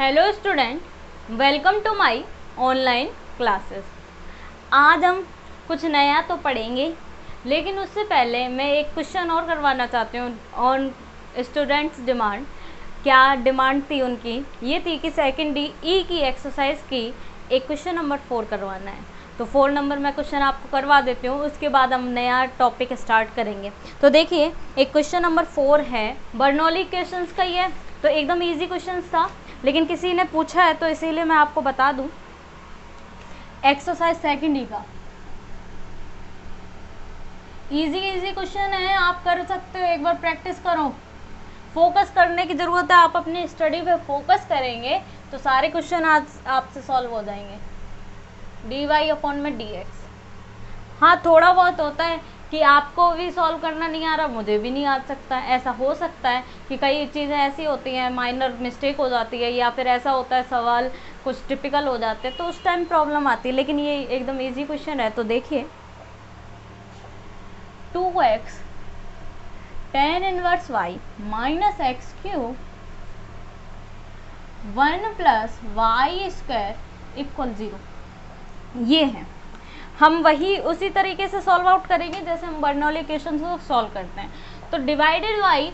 Hello student, welcome to my online classes. आज हम कुछ नया तो पढ़ेंगे, लेकिन उससे पहले मैं एक क्वेश्चन और करवाना चाहती हूँ ऑन स्टूडेंट्स डिमांड। क्या डिमांड थी उनकी? ये थी कि सेकंड ई की एक्सरसाइज की एक क्वेश्चन नंबर 4 करवाना है। तो 4 नंबर मैं क्वेश्चन आपको करवा देती हूँ, उसके बाद हम नया टॉपिक स्टार्ट करेंगे। तो देखिए, एक क्वेश्चन नंबर 4 है, बर्नौली क्वेश्चंस का ही है, तो एकदम इजी क्वेश्चन था, लेकिन किसी ने पूछा है तो इसीलिए मैं आपको बता दूं। एक्सरसाइज सेकंड ई का इजी क्वेश्चन है, आप कर सकते हो, एक बार प्रैक्टिस करो। फोकस करने की ज़रूरत है, आप अपनी स्टडी पे फोकस करेंगे तो सारे क्वेश्चन आज आपसे सॉल्व हो जाएंगे। डी वाई अपॉन में डी एक्स, हाँ थोड़ा बहुत होता है कि आपको भी सॉल्व करना नहीं आ रहा, मुझे भी नहीं आ सकता है। ऐसा हो सकता है कि कई चीज़ें ऐसी होती हैं, माइनर मिस्टेक हो जाती है, या फिर ऐसा होता है सवाल कुछ टिपिकल हो जाते हैं, तो उस टाइम प्रॉब्लम आती है। लेकिन ये एकदम इजी क्वेश्चन है। तो देखिए, 2x tan inverse y minus x cube 1 plus y square equal 0, ये है। हम वही उसी तरीके से सॉल्व आउट करेंगे जैसे हम बर्नौली इक्वेशन को सॉल्व करते हैं। तो डिवाइडेड बाई,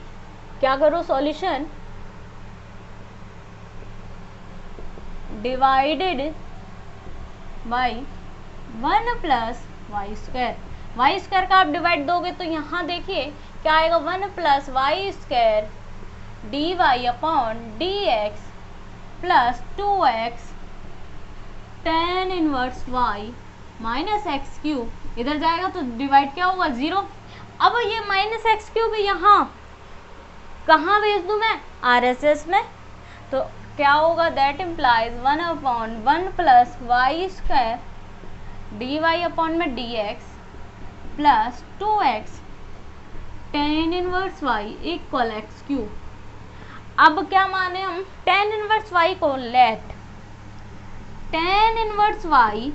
क्या करो solution, divided by 1 plus y square. Y square का आप डिवाइड दोगे तो यहाँ देखिए क्या आएगा, 1 plus y square d y upon d x plus 2x tan inverse y minus x cube, इधर जाएगा तो डिवाइड क्या होगा, 0। अब ये माइनस एक्स क्यूब यहाँ कहाँ भेज दूँ मैं, RHS में, तो क्या होगा, that implies 1 upon 1 plus y square d y upon में d x plus 2x tan inverse y equal x cube. अब क्या माने हम, tan इनवर्स y को let tan inverse y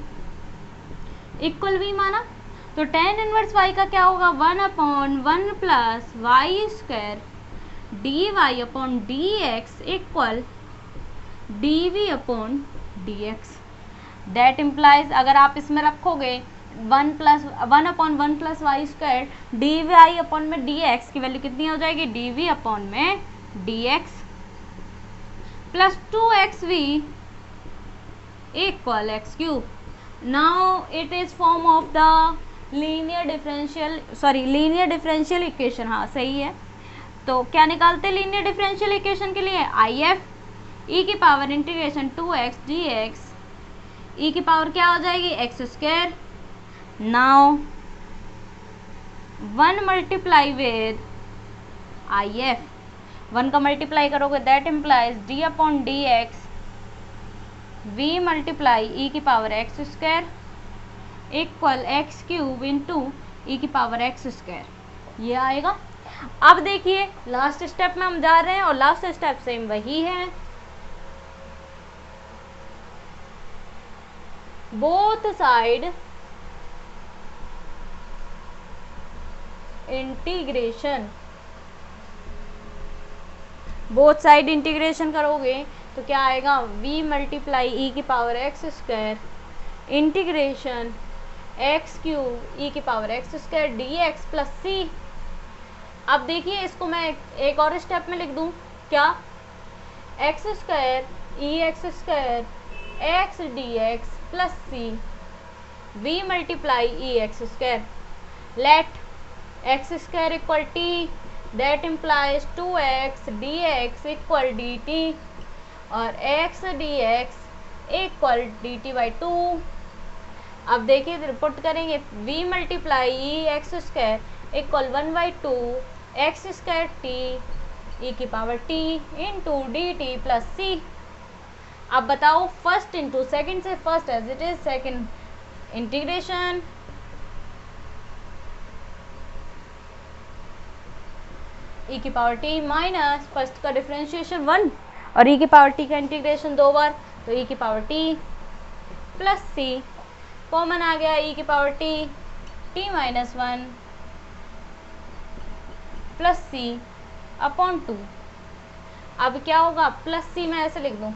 equal भी माना, तो tan इनवर्स y का क्या होगा, 1 upon 1 plus y square d y upon d x equal d v upon d x. That implies, अगर आप इसमें रखोगे 1 upon 1 plus y square d y upon में डी एक्स की वैल्यू कितनी हो जाएगी, डी वी अपॉन में d x plus 2xv equal x cube. Now it is form of the linear differential equation. हाँ सही है। तो क्या निकालते हैं लीनियर डिफरेंशियल इक्वेशन के लिए, आई एफ ई की पावर इंटीग्रेशन 2x dx, ई की पावर क्या हो जाएगी, x square. Now 1 multiply with I F, 1 का मल्टीप्लाई करोगे that implies d upon d x v multiply e की power x square equal x cube into e की power x square, ये आएगा। अब देखिए लास्ट स्टेप में हम जा रहे हैं और लास्ट स्टेप सेम वही है, both side integration, both side integration करोगे तो क्या आएगा, v मल्टीप्लाई ई की power x square integration x cube e की power x square d x plus c. अब देखिए इसको मैं एक और स्टेप में लिख दूं, क्या, x square e x square x d x plus c v multiply e x square, let x square equal t, that implies 2x dx equal dt और x dx equal dt by 2। अब देखिए report करेंगे, v multiply e x square equal 1 by 2 x square t e की power t into d t plus c. अब बताओ first into second से first as it is second integration, e की power t minus first का differentiation 1 और e की power t का integration 2 बार, तो ई की power t plus c common आ गया, ई की power t t minus 1 plus c upon 2। अब क्या होगा, प्लस सी मैं ऐसे लिख दूं,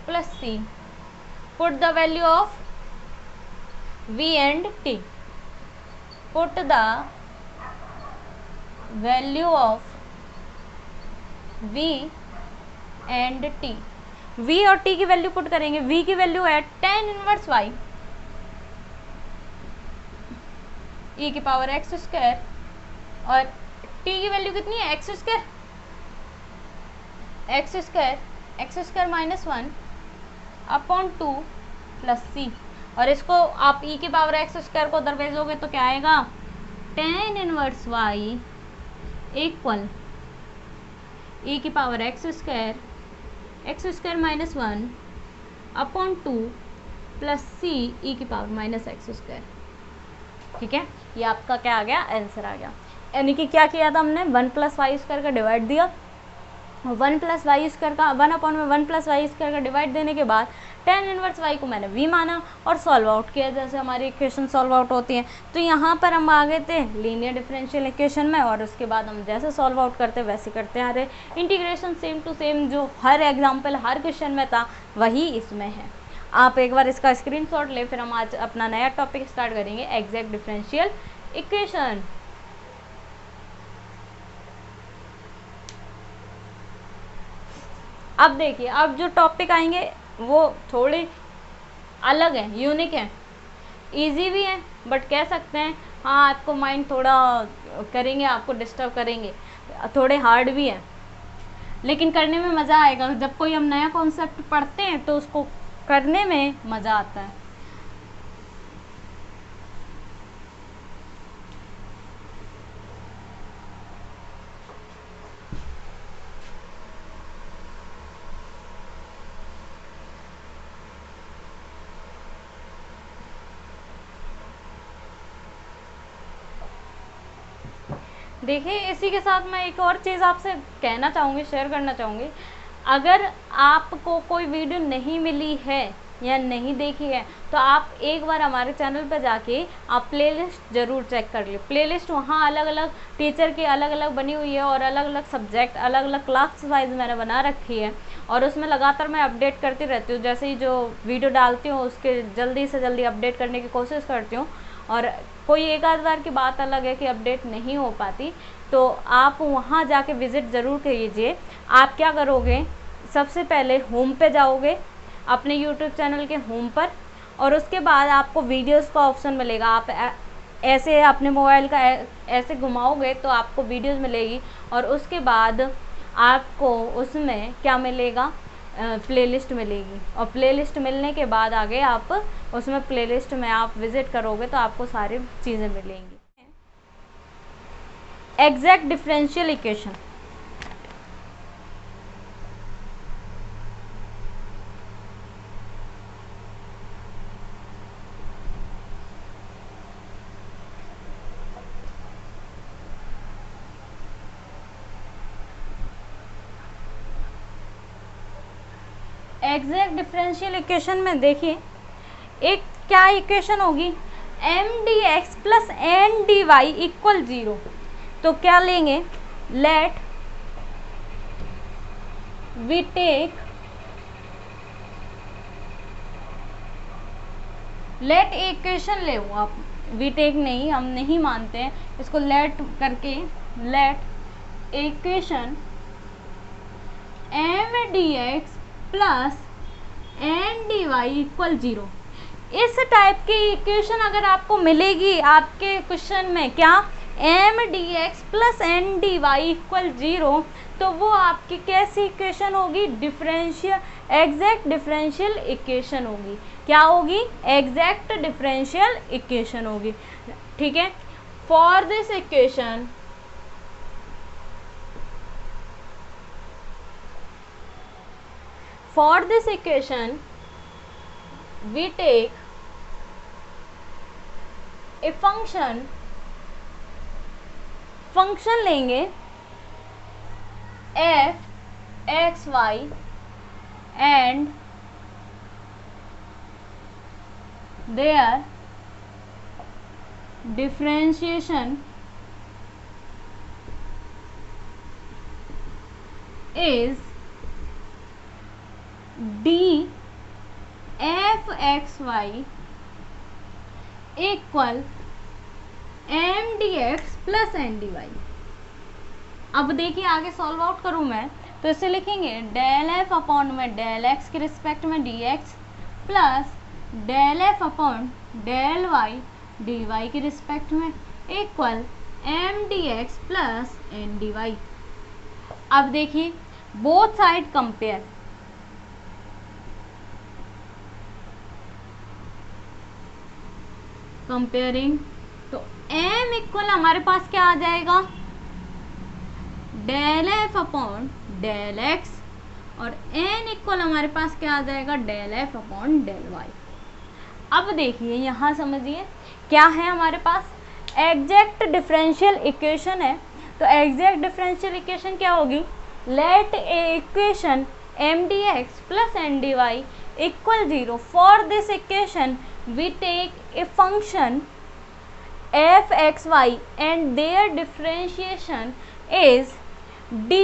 plus c. Put the value of v and t. Put the value of v and t. v और t की वैल्यू पुट करेंगे. v की वैल्यू है tan इनवर्स y e की पावर एक्स स्क्वायर और t की वैल्यू कितनी है एक्स स्क्वायर माइनस 1 अपॉन 2 प्लस सी. और इसको आप e की पावर एक्स स्क्वायर को उधर भेजोगे तो क्या आएगा tan inverse y equal e की पावर एक्स स्क्वायर माइनस 1 अपॉन 2 प्लस सी ई की पावर माइनस एक्स स्क्वायर. ठीक है, ये आपका क्या आ गया आंसर आ गया. यानी कि क्या किया था हमने 1 प्लस वाई स्क्वायर का डिवाइड दिया, 1 प्लस वाई स्क्वायर का 1 अपॉन में 1 प्लस वाई स्क्वायर का डिवाइड देने के बाद tan इनवर्स y को मैंने v माना और सॉल्व आउट किया जैसे हमारी इक्वेशन सॉल्व आउट होती है. तो यहाँ पर हम आ गए थे लीनियर डिफरेंशियल इक्वेशन में और उसके बाद हम जैसे सॉल्व आउट करते वैसे करते आ रहे. इंटीग्रेशन सेम टू सेम जो हर एग्जाम्पल हर क्वेश्चन में था वही इसमें है. आप एक बार इसका स्क्रीनशॉट ले, फिर हम आज अपना नया टॉपिक स्टार्ट करेंगे एग्जैक्ट डिफरेंशियल इक्वेशन. अब देखिए, अब जो टॉपिक आएंगे वो थोड़े अलग हैं, यूनिक हैं, इजी भी हैं, बट कह सकते हैं हाँ आपको माइंड थोड़ा करेंगे, आपको डिस्टर्ब करेंगे, थोड़े हार्ड भी हैं, लेकिन करने में मज़ा आएगा. जब कोई हम नया कॉन्सेप्ट पढ़ते हैं तो उसको करने में मज़ा आता है. देखिए, इसी के साथ मैं एक और चीज़ आपसे कहना चाहूँगी, शेयर करना चाहूँगी. अगर आपको कोई वीडियो नहीं मिली है या नहीं देखी है तो आप एक बार हमारे चैनल पर जाके आप प्लेलिस्ट ज़रूर चेक कर लीजिए. प्लेलिस्ट वहाँ अलग अलग टीचर की अलग अलग बनी हुई है और अलग अलग सब्जेक्ट अलग अलग क्लास वाइज मैंने बना रखी है और उसमें लगातार मैं अपडेट करती रहती हूँ. जैसे ही जो वीडियो डालती हूँ उसके जल्दी से जल्दी अपडेट करने की कोशिश करती हूँ. और कोई एक आध बार की बात अलग है कि अपडेट नहीं हो पाती, तो आप वहाँ जाके विज़िट ज़रूर कीजिए. आप क्या करोगे, सबसे पहले होम पे जाओगे अपने यूट्यूब चैनल के होम पर और उसके बाद आपको वीडियोस का ऑप्शन मिलेगा. आप ऐसे अपने मोबाइल का ऐसे घुमाओगे तो आपको वीडियोस मिलेगी और उसके बाद आपको उसमें क्या मिलेगा, प्लेलिस्ट मिलेगी. और प्लेलिस्ट मिलने के बाद आगे आप उसमें प्लेलिस्ट में आप विज़िट करोगे तो आपको सारी चीज़ें मिलेंगी. Exact differential equation. Exact differential equation में देखिए एक क्या इक्वेशन होगी, m d x plus n d y equal 0. तो क्या लेंगे, let we take let equation ले वो आप वी टेक नहीं, हम नहीं मानते हैं इसको, लेट करके let equation m d x plus n d y equal 0. इस टाइप की इक्वेशन अगर आपको मिलेगी आपके क्वेश्चन में, क्या m d x plus n d y equal 0, तो वो आपकी कैसी इक्वेशन होगी, डिफरेंशियल एग्जैक्ट डिफरेंशियल इक्वेशन होगी. क्या होगी, एग्जैक्ट डिफरेंशियल इक्वेशन होगी. ठीक है, for this equation for this equation we take a function लेंगे f x y and their differentiation is d f x y equal m d x plus n d y. अब देखिए आगे solve out करूँ मैं तो इसे लिखेंगे del f upon में डेल एक्स के रिस्पेक्ट में d x plus del f upon del y d y के रिस्पेक्ट में equal m d x plus n d y. अब देखिए बोथ साइड कंपेयर, कंपेयरिंग तो m इक्वल हमारे पास क्या आ जाएगा, del f upon del x और n इक्वल हमारे पास क्या आ जाएगा, del f upon del y. अब देखिए यहाँ समझिए क्या है हमारे पास, एग्जैक्ट डिफरेंशियल इक्वेशन है। तो एग्जैक्ट डिफरेंशियल इक्वेशन क्या होगी, let a equation m d x plus n d y equal 0। For this equation we take a function f x y and their differentiation is d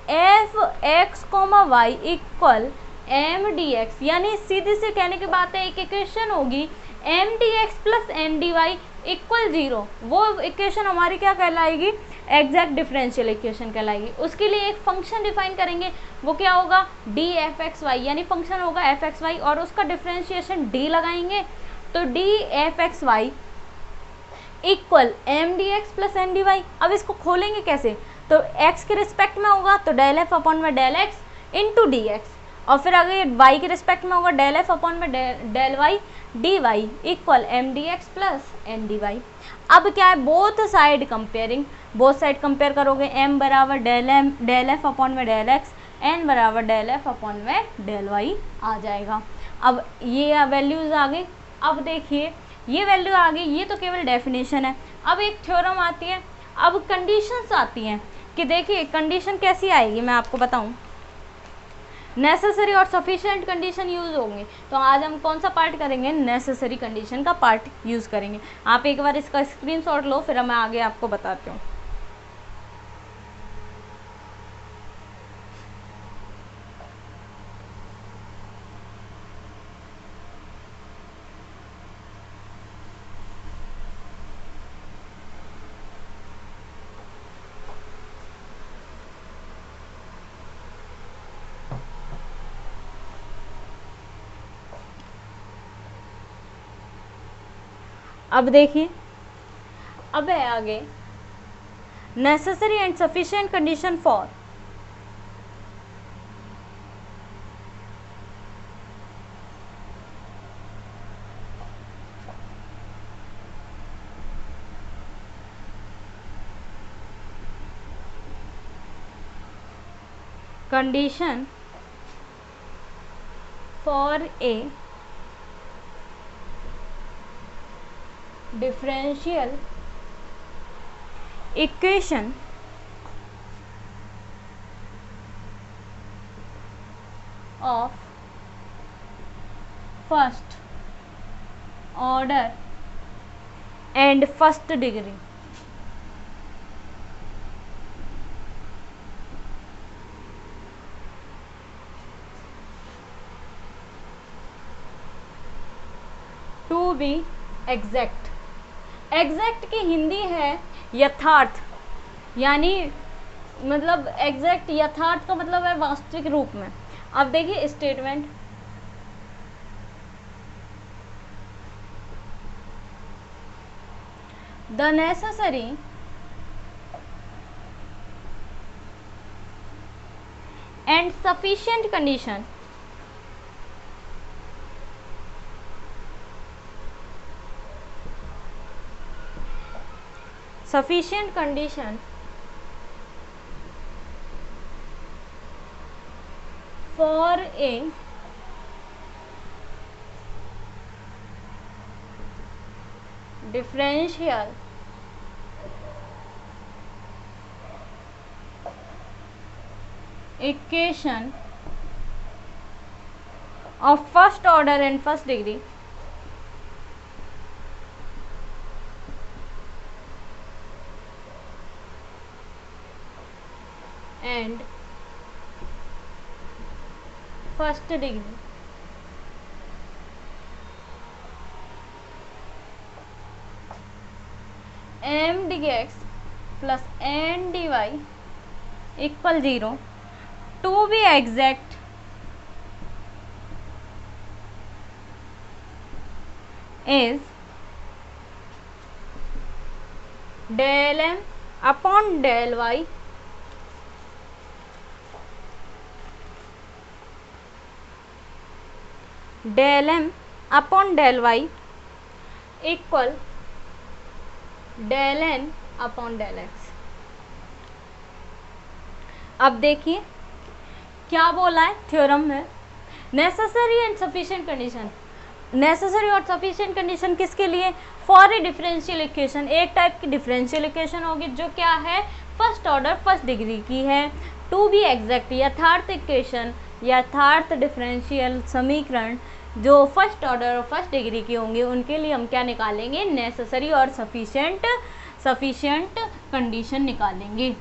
f x y equal m dx। यानी सीधे से कहने की बात है एक equation होगी m dx plus n dy equal 0, वो इक्वेशन हमारी क्या कहलाएगी, एग्जैक्ट डिफरेंशियल इक्वेशन कहलाएगी। उसके लिए एक फंक्शन डिफाइन करेंगे, वो क्या होगा, डी एफ एक्स वाई, यानी फंक्शन होगा एफ एक्स वाई और उसका डिफरेंशिएशन डी लगाएंगे तो d f x y equal m d x plus n d y. अब इसको खोलेंगे कैसे, तो x के रिस्पेक्ट में होगा तो डेल एफ अपॉन में del x into d x और फिर अगर y के रिस्पेक्ट में होगा डेल एफ अपॉन में del y d y equal m d x plus n d y. अब क्या है, both side comparing, both side compare करोगे m बराबर डेल एफ अपॉन में डेल एक्स, n बराबर डेल एफ अपॉन में del y आ जाएगा। अब ये वैल्यूज आ गई। अब देखिए ये वैल्यू आ गई, ये तो केवल डेफिनेशन है। अब एक थ्योरम आती है, अब कंडीशंस आती हैं कि देखिए कंडीशन कैसी आएगी मैं आपको बताऊं, नेसेसरी और सफिशिएंट कंडीशन यूज होंगे। तो आज हम कौन सा पार्ट करेंगे, नेसेसरी कंडीशन का पार्ट यूज करेंगे। आप एक बार इसका स्क्रीनशॉट लो फिर मैं आगे आपको बताती हूँ। अब देखिए अब है आगे necessary and sufficient condition for condition for A differential equation of first order and first degree to be exact। Exact की हिंदी है यथार्थ, यानी मतलब एग्जैक्ट यथार्थ का मतलब है वास्तविक रूप में। अब देखिए statement, the necessary and sufficient condition sufficient condition for a differential equation of first order and first degree and first degree d x plus n d y equal 0, to be exact is del m upon del y del m upon del y equal del n upon del x। अब देखिए क्या बोला है theorem में, necessary and sufficient condition. Necessary और sufficient condition किसके लिए? For a differential equation. एक टाइप की डिफरेंशियल इक्वेशन होगी जो क्या है, फर्स्ट ऑर्डर फर्स्ट डिग्री की है। टू बी एग्जैक्ट यथार्थ इक्वेशन, यथार्थ डिफरेंशियल समीकरण जो फर्स्ट ऑर्डर और फर्स्ट डिग्री की होंगे उनके लिए हम क्या निकालेंगे, नेसेसरी और सफिशिएंट कंडीशन निकालेंगे।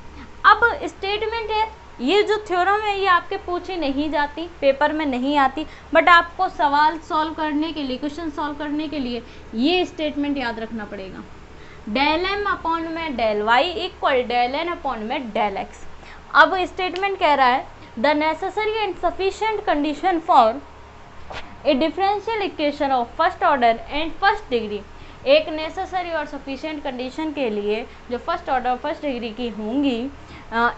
अब स्टेटमेंट है, ये जो थ्योरम है ये आपके पूछी नहीं जाती, पेपर में नहीं आती, बट आपको सवाल सॉल्व करने के लिए, क्वेश्चन सॉल्व करने के लिए ये स्टेटमेंट याद रखना पड़ेगा। डेल एम अपॉन में del y equal del n upon में डेल एक्स। अब स्टेटमेंट कह रहा है the necessary and sufficient condition for a differential equation of first order and first degree. एक नेसेसरी और सफिशिएंट कंडीशन के लिए जो फर्स्ट ऑर्डर और फर्स्ट डिग्री की होंगी,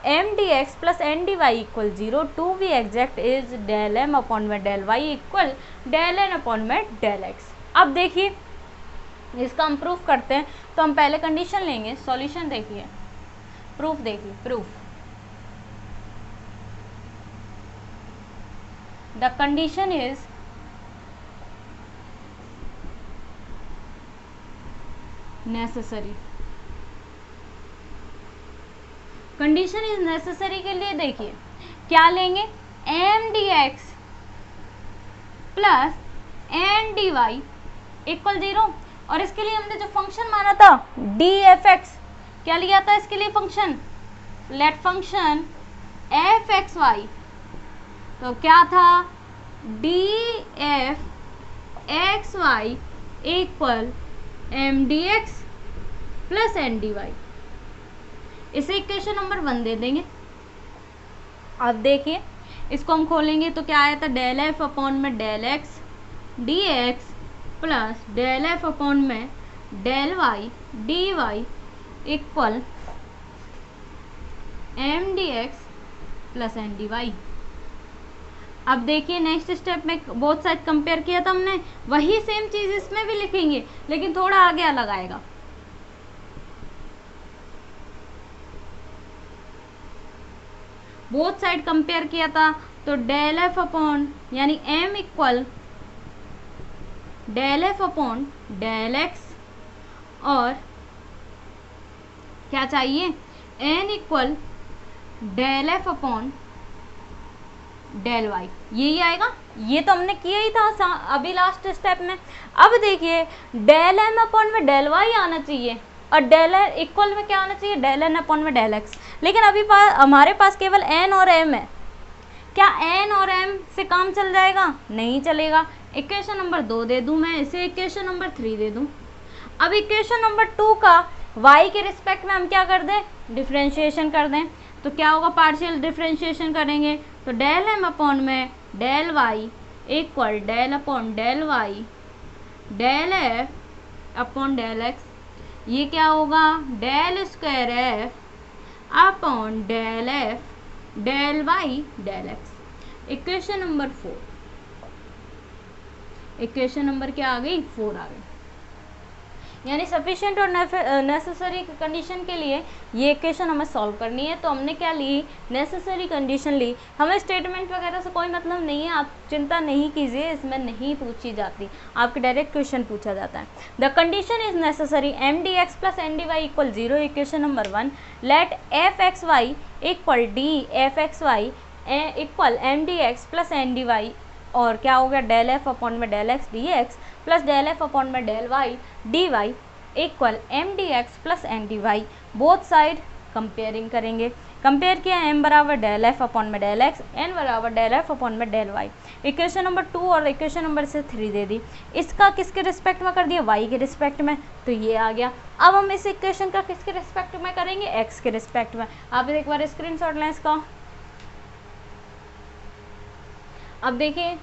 m d x plus n d y equal 0, to be exact is del m upon में del y equal del n upon में डेल एक्स। अब देखिए इसका हम प्रूफ करते हैं, तो हम पहले कंडीशन लेंगे, सॉल्यूशन देखिए, प्रूफ देखिए, proof the condition is necessary. Condition is necessary के लिए देखिए क्या लेंगे, m d x plus n d y equal 0, और इसके लिए हमने जो फंक्शन माना था डी एफ एक्स, क्या लिया था इसके लिए function, let function f x y, तो क्या था d f x y equal m d x plus n d y. इसे इक्वेशन नंबर 1 दे देंगे। अब देखिए इसको हम खोलेंगे तो क्या आया था, डेल एफ अपॉन में del x d x plus del f upon में del y d y equal m d x plus n d y. अब देखिए नेक्स्ट स्टेप में बोथ साइड कंपेयर किया था हमने, वही सेम चीज इसमें भी लिखेंगे लेकिन थोड़ा आगे अलग आएगा। बोथ साइड कंपेयर किया था तो डेल एफ अपॉन यानी m equal del f upon del x, और क्या चाहिए, n equal del f upon del y, यही आएगा। ये तो हमने किया ही था अभी लास्ट स्टेप में। अब देखिए डेल एम अपॉन में डेल वाई आना चाहिए और डेल एन इक्वल में क्या आना चाहिए, डेल एन अपॉन में डेल एक्स, लेकिन अभी हमारे पास केवल एन और एम है। क्या एन और एम से काम चल जाएगा, नहीं चलेगा। इक्वेशन नंबर 2 दे दूं मैं, इसे इक्वेशन नंबर 3 दे दूं। अब इक्वेशन नंबर 2 का y के रिस्पेक्ट में हम क्या कर दें, डिफ्रेंशिएशन कर दें, तो क्या होगा, पार्शियल डिफ्रेंशिएशन करेंगे तो डेल एम अपॉन में del y equal del upon del y del f upon del x, ये क्या होगा, del square f upon del f del y del x. Equation number 4, equation number क्या आ गई, 4 आ गई। यानी सफिशिएंट और नेसेसरी कंडीशन के लिए ये इक्वेशन हमें सॉल्व करनी है। तो हमने क्या ली, नेसेसरी कंडीशन ली। हमें स्टेटमेंट वगैरह से कोई मतलब नहीं है, आप चिंता नहीं कीजिए, इसमें नहीं पूछी जाती, आपके डायरेक्ट क्वेश्चन पूछा जाता है। The condition is necessary m d x plus n d y equal 0, equation number 1। Let f x y equal d f x y equal m d x plus n d y, और क्या हो गया, del f upon में del x d x plus del f upon में del y d y equal m d x plus n d y. Both side comparing करेंगे। Compare किया m बराबर del f upon में del x, n बराबर del f upon में del y. Equation number 2 और equation number से 3 दे दी, इसका किसके रिस्पेक्ट में कर दिया, y के रिस्पेक्ट में, तो ये आ गया। अब हम इस इक्वेशन का किसके रिस्पेक्ट में करेंगे, x के रिस्पेक्ट में। आप एक बार स्क्रीनशॉट लें इसका। अब देखिए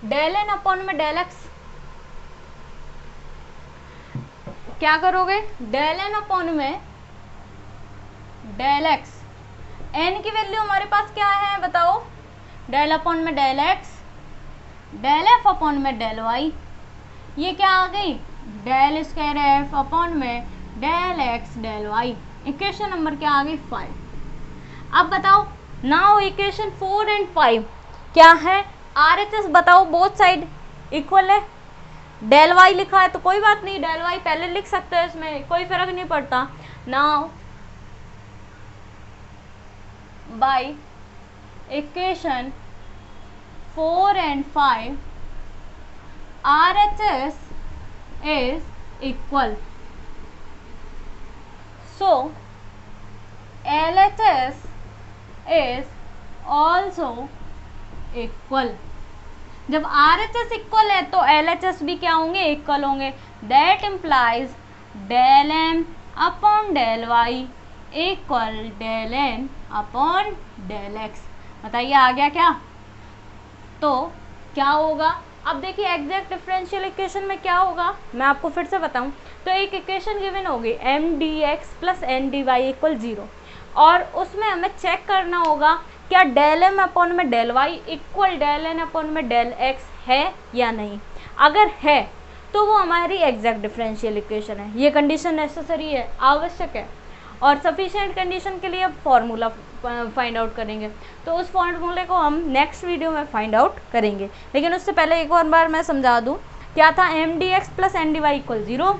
डेल एन अपॉन में डेल एक्स, क्या करोगे, डेल एन अपॉन में डेल एक्स, एन की वैल्यू हमारे पास क्या है बताओ, डेल अपॉन में del x, del f upon में डेल वाई, ये क्या आ गई, डेल स्क्वायर एफ अपॉन में del x del y. Equation number क्या आ गई 5। अब बताओ नाउ इक्वेशन 4 एंड 5 क्या है, RHS बताओ, बोथ साइड इक्वल है, डेल वाई लिखा है तो कोई बात नहीं, डेल वाई पहले लिख सकते हैं, इसमें कोई फर्क नहीं पड़ता। Now by equation 4 and 5 RHS is equal, so LHS is also equal. जब RHS इक्वल है तो LHS भी क्या होंगे, इक्वल होंगे। That implies del m upon del y equal del n upon del x. बताइए आ गया क्या, तो क्या होगा। अब देखिए एग्जैक्ट डिफरेंशियल इक्वेशन में क्या होगा, मैं आपको फिर से बताऊं तो एक इक्वेशन गिवन होगी m d x plus n d y equal 0, और उसमें हमें चेक करना होगा क्या डेल एम अपॉन में del y equal del n upon में डेल एक्स है या नहीं। अगर है तो वो हमारी एग्जैक्ट डिफरेंशियल इक्वेशन है। ये कंडीशन नेसेसरी है, आवश्यक है, और सफिशिएंट कंडीशन के लिए अब फॉर्मूला फाइंड आउट करेंगे, तो उस फॉर्मूले को हम नेक्स्ट वीडियो में फाइंड आउट करेंगे। लेकिन उससे पहले एक और बार मैं समझा दूँ, क्या था, m d x plus n d y equal 0,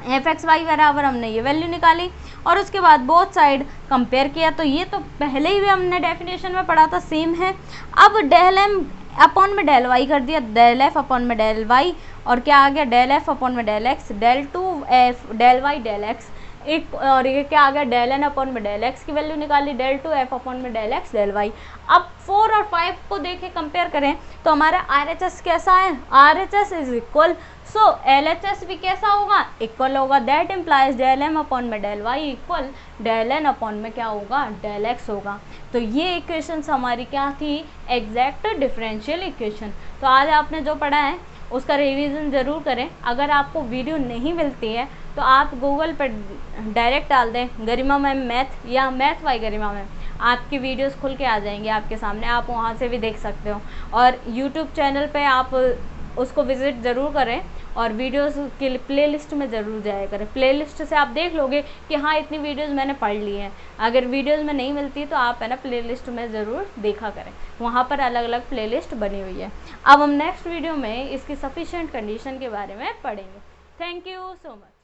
f x y बराबर हमने ये वैल्यू निकाली, और उसके बाद बोथ साइड कंपेयर किया, तो ये तो पहले ही भी हमने डेफिनेशन में पढ़ा था, सेम है। अब डेल एम अपॉन में डेल वाई कर दिया, डेल एफ अपॉन में डेल वाई, और क्या आ गया, डेल एफ अपॉन में del x, del 2f del y del x, एक और ये क्या आ गया, डेल एन अपॉन में डेल एक्स की वैल्यू निकाली, डेल 2f अपॉन में डेल एक्स डेल वाई। अब 4 और 5 को देखें, कंपेयर करें तो हमारा RHS कैसा है, RHS is equal, so LHS भी कैसा होगा, इक्वल होगा। That implies del m upon में del y equal del n upon में क्या होगा, डेल एक्स होगा। तो ये इक्वेशंस हमारी क्या थी, एग्जैक्ट डिफरेंशियल इक्वेशन। तो आज आपने जो पढ़ा है उसका रिवीजन ज़रूर करें। अगर आपको वीडियो नहीं मिलती है तो आप गूगल पर डायरेक्ट डाल दें गरिमा मैम मैथ या मैथ बाय गरिमा मैम, आपकी वीडियोस खुल के आ जाएंगी आपके सामने, आप वहां से भी देख सकते हो। और यूट्यूब चैनल पे आप उसको विज़िट ज़रूर करें और वीडियोस की प्लेलिस्ट में ज़रूर जाया करें। प्लेलिस्ट से आप देख लोगे कि हाँ इतनी वीडियोस मैंने पढ़ ली हैं। अगर वीडियोस में नहीं मिलती तो आप है ना प्लेलिस्ट में ज़रूर देखा करें, वहाँ पर अलग अलग प्लेलिस्ट बनी हुई है। अब हम नेक्स्ट वीडियो में इसकी सफिशिएंट कंडीशन के बारे में पढ़ेंगे। Thank you so much.